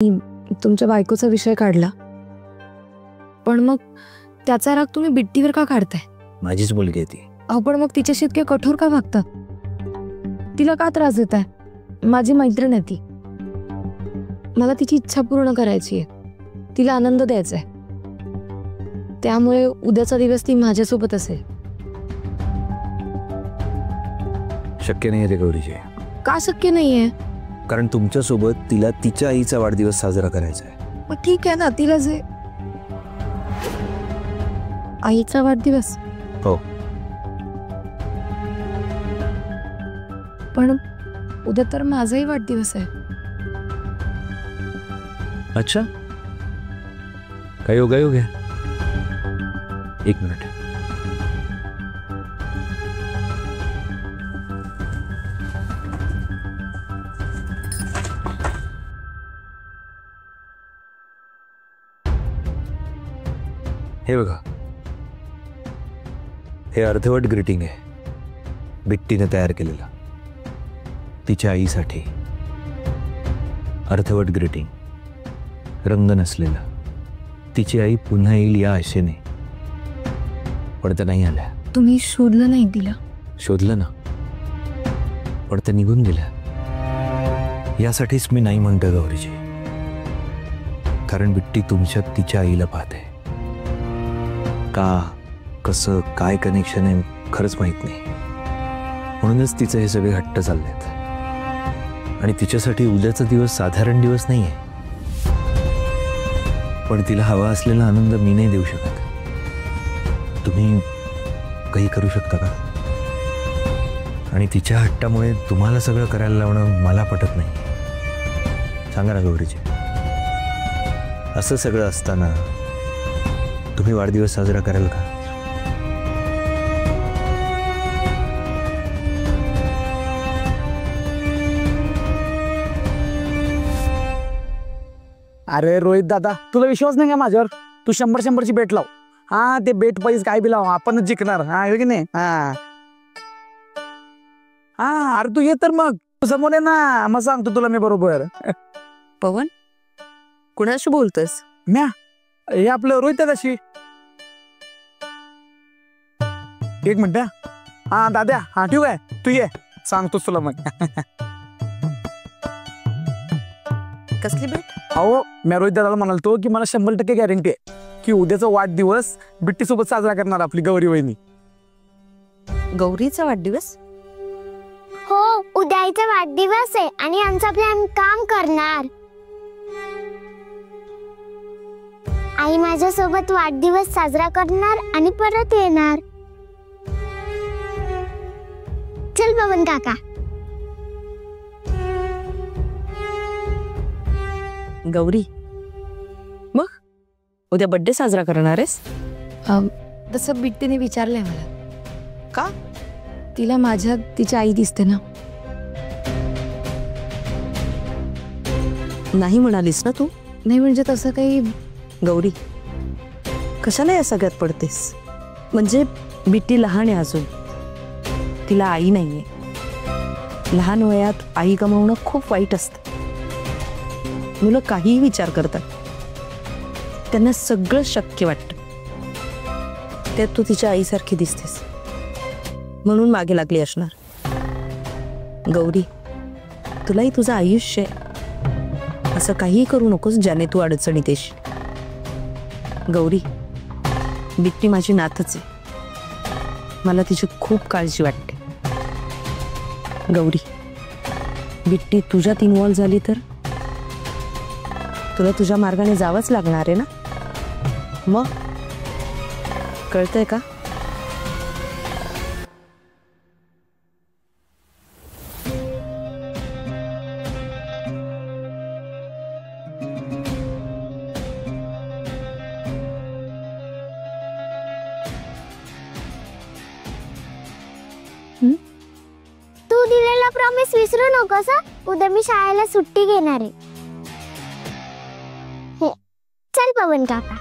तुमच्या बायकोचा विषय काढला, पण मग त्याचा राग तुम्ही बिट्टीवर का काढताय? माझीच मुलगी आहे ती. अहो पण मग तिच्याशी इतके कठोर का वागता? तिला का त्रास देताय? माझी मैत्रीण आहे ती. मला तिची इच्छा पूर्ण करायची आहे, तिला आनंद द्यायचा आहे. त्यामुळे उद्याचा दिवस ती माझ्यासोबत असेल. शक्य नाही रे गौरीजी. का शक्य नाहीये? कारण तुमच्यासोबत तिला तिच्या आईचा वाढदिवस साजरा करायचा आहे. मग ठीक आहे ना, तिला जे आईचा वाढदिवस. हो. पण उद्या तर माझाही वाढदिवस आहे. अच्छा, काय योगायोग आहे. एक मिनिट. हे बघा, हे अर्धवट ग्रीटिंग आहे, बिट्टीने तयार केलेलं तिच्या आईसाठी. अर्धवट ग्रीटिंग, रंग नसलेलं. तिची आई पुन्हा येईल या आशेने, पण त्या नाही आल्या. तुम्ही शोधलं नाही तिला? शोधलं ना, पण त्या निघून गेल्या. यासाठीच मी नाही म्हणतो गौरीजी, कारण बिट्टी तुमच्यात तिच्या आईला पाहते. का, कसं, काय कनेक्शन आहे खरंच माहित नाही. म्हणूनच तिचे हे सगळे हट्ट चाललेत. आणि तिच्यासाठी उद्याचा दिवस साधारण दिवस नाहीये, पण तिला हवा असलेला आनंद मी नाही देऊ शकत. तुम्ही काही करू शकता का? आणि तिच्या हट्टामुळे तुम्हाला सगळं करायला लावणं मला पटत नाही. सांगा ना गौरीजी, असं सगळं असताना तुम्ही वाढदिवस साजरा कराल का? अरे रोहित दादा, तुला विश्वास नाही का माझ्यावर? तू 100-100ची बेट लाव. हा, ते बेट पैसे काय बी लाव, आपणच जिंकणार. हा, की नाही? हा हा, अरे तू ये तर मग समोर आहे ना, मग सांगतो तुला मी बरोबर. पवन, कुणाशी बोलतोस? म्या हे आपलं रोहित दादाशी. एक मिनिट. हा दाद्या, हा ठीक आहे, तू ये, सांगतोस तुला मग. कसली भेट? अहो, मी रोहित दादाला म्हणालतो की मला 100% गॅरंटी आहे की उद्याचा वाढदिवस बिट्टी सोबत साजरा करणार आपली गौरी वहिनी. गौरीचा वाढदिवस? हो, उद्या आईचा वाढदिवस आहे आणि आमचा प्लॅन काम करणार. आई माझ्यासोबत वाढदिवस साजरा करणार आणि परत येणार. चल पवन काका. गौरी, मग उद्या बर्थडे साजरा करणार आहेस? तसं बिट्टीने विचारलंय मला. का? तिला माझ्यात तिची आई दिसते ना. नाही म्हणालीस ना तू? नाही म्हणजे तसं काही. गौरी, कशाला या सगळ्यात पडतेस? म्हणजे बिट्टी लहान आहे अजून, तिला आई नाहीये. लहान वयात आई गमावणं खूप वाईट असतं. मुलं काहीही विचार करतात, त्यांना सगळं शक्य वाटतं. त्यात तू तिच्या आईसारखी दिसतेस म्हणून मागे लागली असणार. गौरी, तुलाही तुझं आयुष्य आहे, असं काहीही करू नकोस ज्याने तू अडचणीत येशील. गौरी, बिट्टी माझी नातच आहे, मला तिची खूप काळजी वाटते. गौरी, बिट्टी तुझ्यात इन्व्हॉल्व झाली तर तुला तुझ्या मार्गाने जावंच लागणार आहे ना. मग कळतंय का? तू दिलेला प्रॉमिस विसरू नकोस. उद्या मी शाळेला सुट्टी घेणार आहे. चल पवन काका.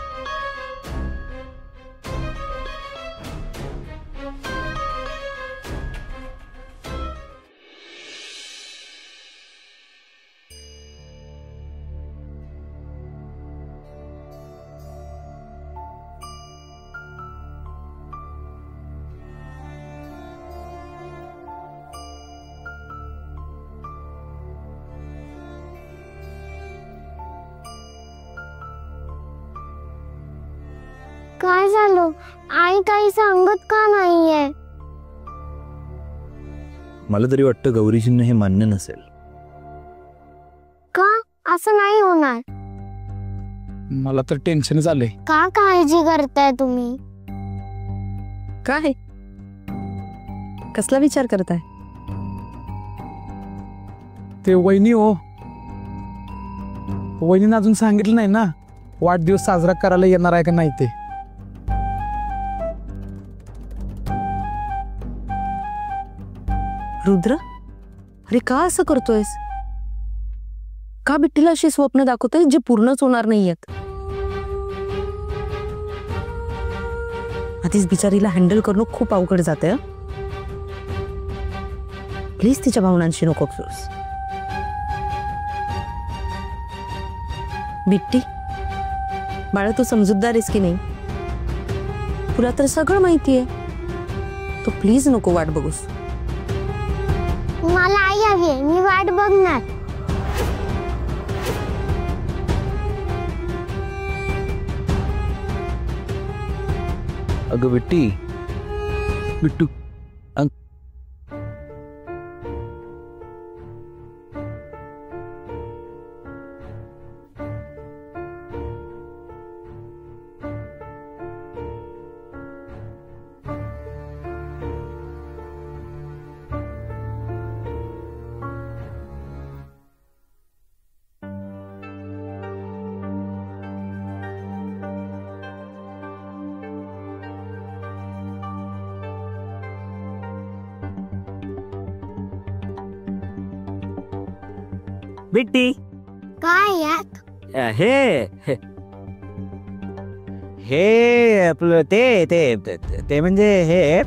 काय झालं? आई काही सांगत का नाहीये? मला तरी वाटतं गौरीजींना हे मान्य नसेल. का? असं नाही होणार. मला तर टेन्शनच आलंय. का काळजी करताय तुम्ही? काय कसला विचार करताय? ते वहिनी हो, वहिनीनं अजून सांगितलं नाही ना वाढदिवस साजरा करायला येणार आहे का नाही ते. रुद्र, अरे का असं करतोयस? का बिट्टीला अशी स्वप्न दाखवतोय जे पूर्णच होणार नाहीयेत? आधीच बिचारीला हँडल करणं खूप अवघड जातंय. प्लीज तिच्या भावनांशी नको खेळूस. बिट्टी बाळा, तू समजूतदार आहेस की नाही? तुला तर सगळं माहितीये. तू प्लीज नको वाट बघूस. मला आई हवी आहे, मी वाट बघणार. अगं बिट्टी, बिट्टू, बिट्टी, काय यात? हे हे आपलं ते ते ते म्हणजे हे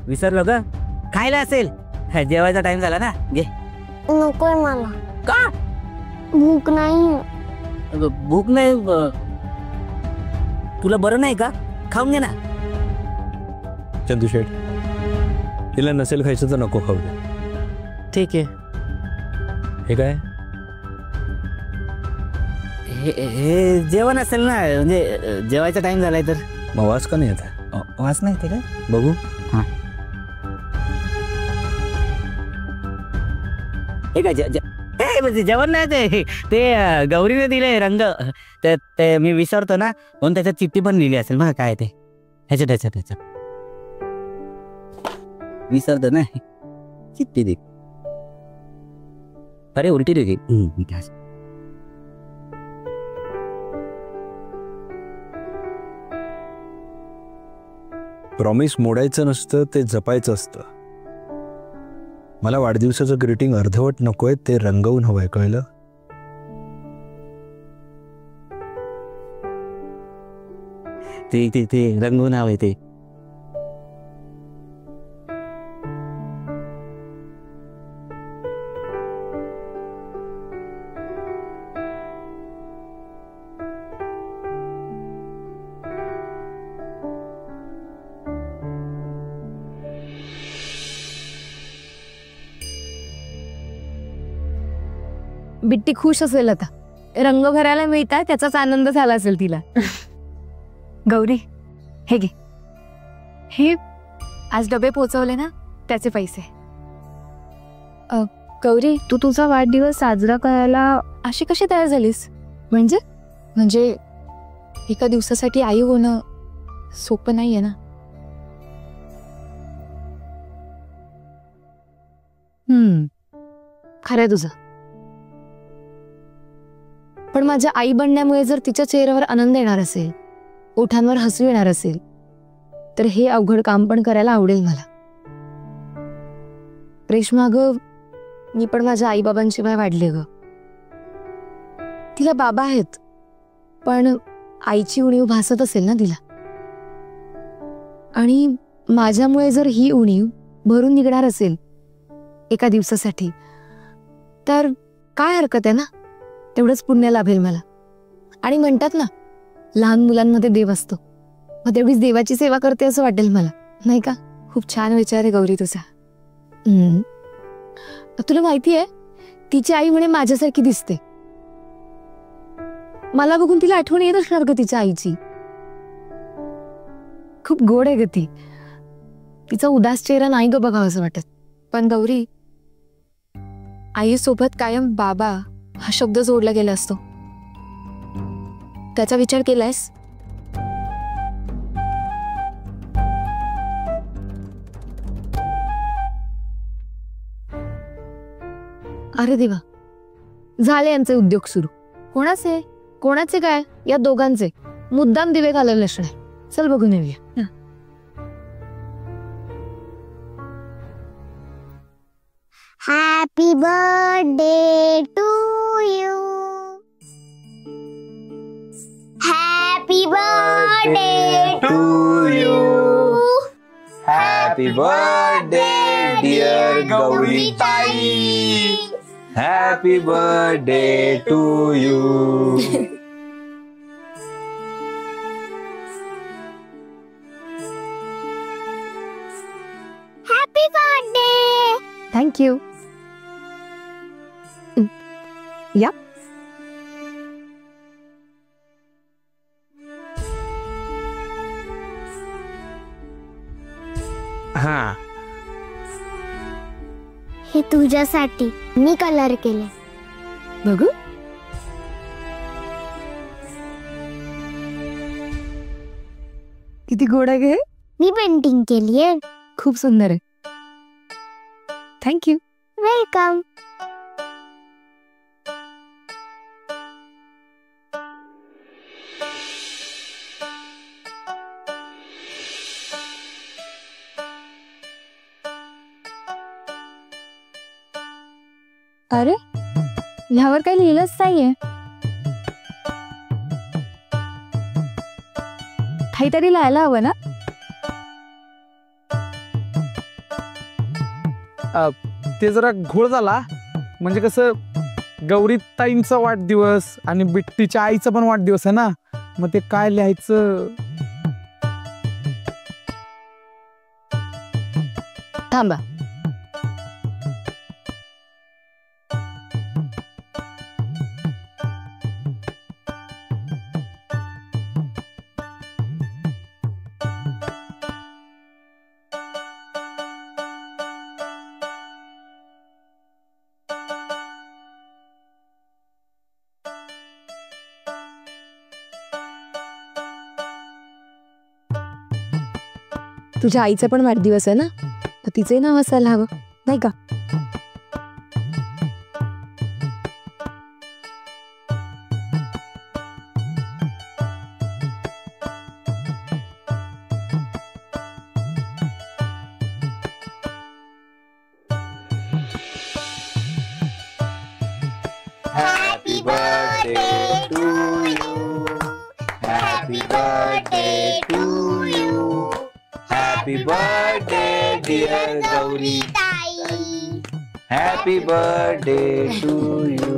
विसरलो ग. खायला असेल, जेवायचा टाइम झाला ना. घे. नकोय मला. का? भूक नाही. भूक नाही? तुला बरं नाही का? खाऊन घे ना. चंदूशेठ, तिला नसेल खायचं तर नको खाऊ दे. ठीक आहे. हे काय? हे जेवण असेल ना, म्हणजे जेवायचा टाइम झालाय तर. मग वास का नाही येत? वास नाही येते का? बघू. हा, हे काय म्हणजे जेवण नाही ते गौरीने दिले रंग. ते मी विसरतो ना, म्हणून त्याच्यात चिठ्ठी पण लिहिली असेल मग. काय ते ह्याच्यात विसरतो ना, चिठ्ठी दे. अरे उलटी दे. प्रॉमिस मोडायचं नसतं, ते जपायचं असतं. मला वाढदिवसाचं ग्रीटिंग अर्धवट नकोय, ते रंगवून हवंय, कळलं? ते रंगवून हवंय ते. बिट्टी खुश असेल आता. रंग भरायला मिळतात त्याचाच आनंद झाला असेल तिला. गौरी, हे घे. हे आज डबे पोचवले ना, त्याचे पैसे. गौरी, तू तुझा वाढदिवस साजरा करायला अशी कशी तयार झालीस? म्हणजे एका दिवसासाठी आई होणं सोपं नाहीये ना. खरंय तुझं. पण माझ्या आई बनण्यामुळे जर तिच्या चेहऱ्यावर आनंद येणार असेल, ओठांवर हसू येणार असेल, तर हे अवघड काम पण करायला आवडेल मला. रेश्मा, ग मी पण माझ्या आईबाबांशिवाय वाढले ग. तिला बाबा आहेत, पण आईची उणीव भासत असेल ना तिला. आणि माझ्यामुळे जर ही उणीव भरून निघणार असेल एका दिवसासाठी, तर काय हरकत आहे ना. तेवढंच पुण्य लाभेल मला. आणि म्हणतात ना, लहान मुलांमध्ये देव असतो, मग तेवढीच देवाची सेवा करते असं वाटेल मला, नाही का? खूप छान विचार आहे गौरी तुझा. तुला माहिती आहे, तिची आई म्हणे माझ्यासारखी दिसते. मला बघून तिला आठवण येत असणार ग तिच्या आईची. खूप गोड आहे ग ती. तिचा उदास चेहरा नाही ग बघावं असं वाटत. पण गौरी, आई सोबत कायम बाबा हा शब्द जोडला गेला असतो. त्याचा विचार केलायस? अरे देवा, झाले यांचे उद्योग सुरू. कोणाचे कोणाचे काय? या दोघांचे मुद्दाम दिवे घालवले असणार. चल बघून येऊया. Happy birthday to you. Happy birthday to you. Happy birthday dear Gauri ताई. Happy birthday to you. Happy birthday. Thank you. या. हा, हे तुझ्यासाठी मी कलर केले. बघू. किती गोड आहे ग हे. मी पेंटिंग केली आहे. खूप सुंदर आहे. थँक्यू. वेलकम. अरे, ह्यावर काही लिहिलंच नाहीये. काहीतरी लिहायला हवं ना. ते जरा घोळ झाला. म्हणजे कसं, गौरीताईंचा वाढदिवस आणि बिट्टीच्या आईचा पण वाढदिवस आहे ना. मग ते काय लिहायचं. थांबा. तुझ्या आईचा पण वाढदिवस आहे ना, तर तिचे नाव असायला हवं नाही का. Happy birthday to you. Happy birthday to you. Happy birthday dear Gauri ताई. Happy birthday to you.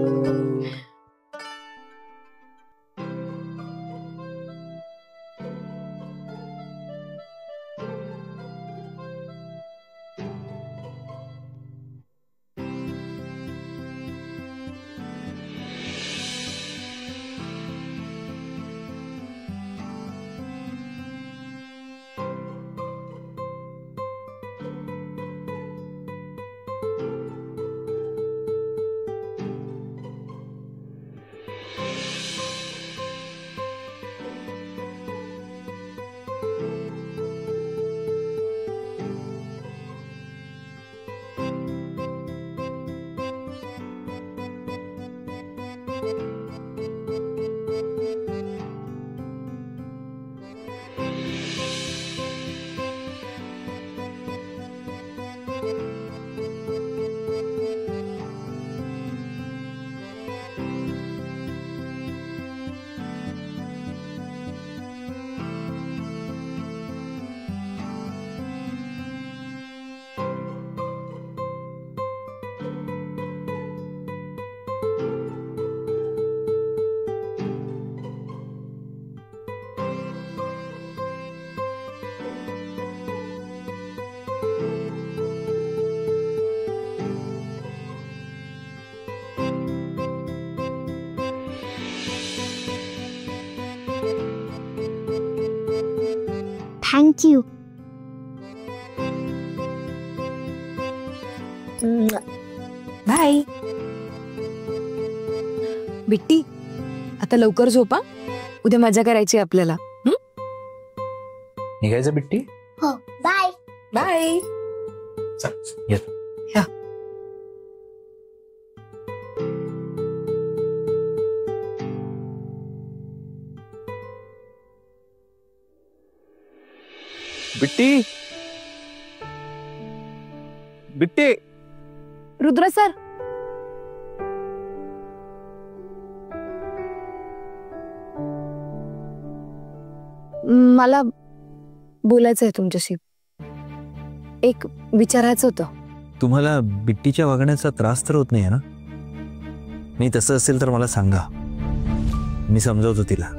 Thank you. Bye. Bitti, आता लवकर झोपा. उद्या मजा करायची आपल्याला. निघायचं बिट्टी? हो, बाय. बाय. चल येत. बिट्टी बिट्टी. रुद्र सर, मला बोलायचं आहे तुमच्याशी. एक विचारायचं होतं. तुम्हाला बिट्टीच्या वागण्याचा त्रास तर होत नाही ना? नाही तसं असेल तर मला सांगा, मी समजावतो तिला.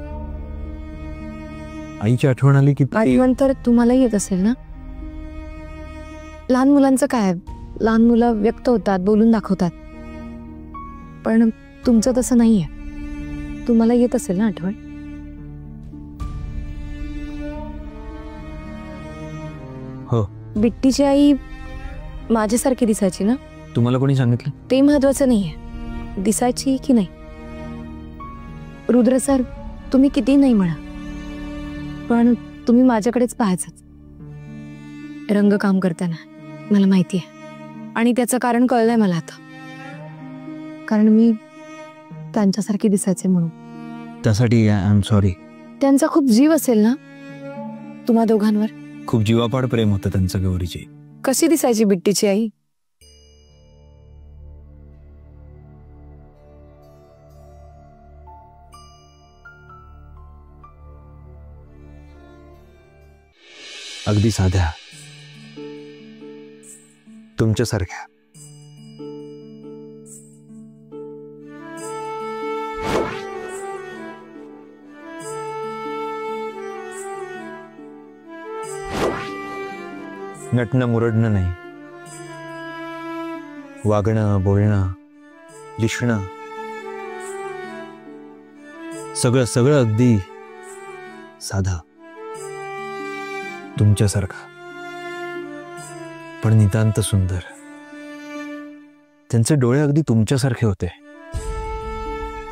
आईची आठवण आली की आठवण तर तुम्हाला येत असेल ना? लहान मुलांचं काय, लहान मुलं व्यक्त होतात, बोलून दाखवतात. पण तुमचं तसं नाहीये. तुम्हाला येत असेल ना आठवण? हो. बिट्टीची आई माझ्यासारखी दिसायची ना? तुम्हाला कोणी सांगितलं? ते महत्वाचं नाहीये, दिसायची की नाही. रुद्र सर, तुम्ही किती नाही म्हणा, पण तुम्ही माझ्याकडेच पाहायचंच. रंग काम करताना मला माहिती आहे, आणि त्याचं कारण कळलंय मला आता. कारण मी त्यांच्यासारखी दिसायचे म्हणून. त्यासाठी आय एम सॉरी. त्यांचा खूप जीव असेल ना तुम्हा दोघांवर? खूप जीवापाड प्रेम होतं त्यांचं गौरीची. कशी दिसायची बिट्टीची आई? अगदी साध्या, तुमच्यासारख्या. नटणं मुरडणं नाही, वागणं बोलणं लिहिणं सगळं सगळं अगदी साधं, तुमच्यासारखा, पण नितांत सुंदर. त्यांचे डोळे अगदी तुमच्यासारखे होते,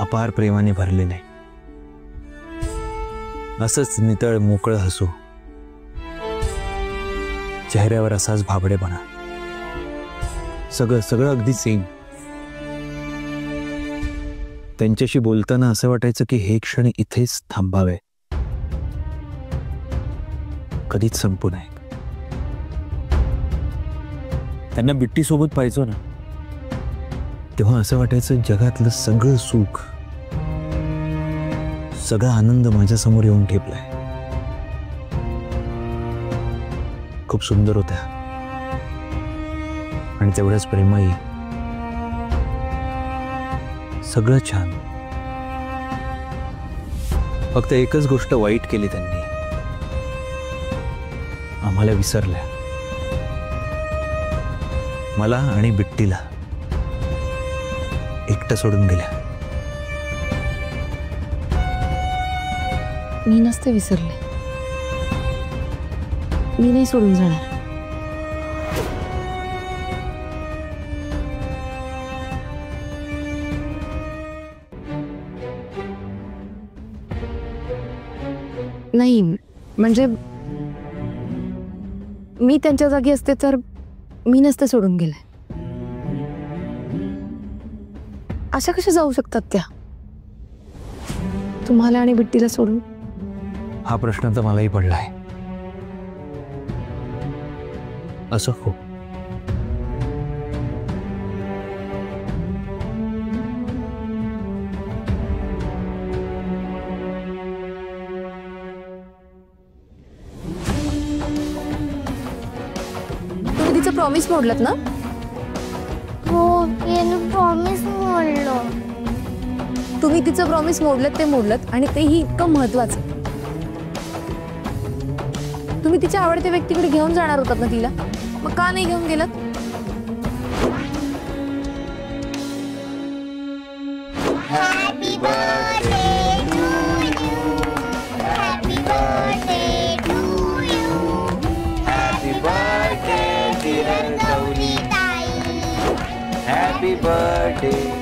अपार प्रेमाने भरलेले. असंच नितळ मोकळं हसू, चेहऱ्यावर असाच भाबडेपणा, सगळं सगळं अगदी सेम. त्यांच्याशी बोलताना असं वाटायचं की हे क्षण इथेच थांबावे, कधीच संपू नये. त्यांना बिट्टी सोबत पाहिजे ना, तेव्हा असं वाटायचं जगातलं सगळं सुख, सगळा आनंद माझ्यासमोर येऊन ठेपलाय. खूप सुंदर होत्या आणि तेवढ्याच प्रेमही. सगळं छान. फक्त एकच गोष्ट वाईट केली त्यांनी, आम्हाला विसरल्या. मला आणि बिट्टीला एकटं सोडून गेल्या. मी नसते विसरले, मी नाही सोडून जाणार. नाही म्हणजे मी त्यांच्या जागी असते तर मी नसते सोडून गेले. अशा कशा जाऊ शकतात त्या तुम्हाला आणि बिट्टीला सोडून? हा प्रश्न तर मलाही पडलाय. असं खूप. तुम्ही तिचं प्रॉमिस मोडलत ना? हो, याने प्रॉमिस मोडलं. तुम्ही तिचं प्रॉमिस मोडलत ते मोडलत, आणि तेही इतकं महत्वाचं. तुम्ही तिच्या आवडत्या व्यक्तीकडे घेऊन जाणार होतात ना तिला, मग का नाही घेऊन गेलात? Happy birthday to you. Happy birthday to you. Birthday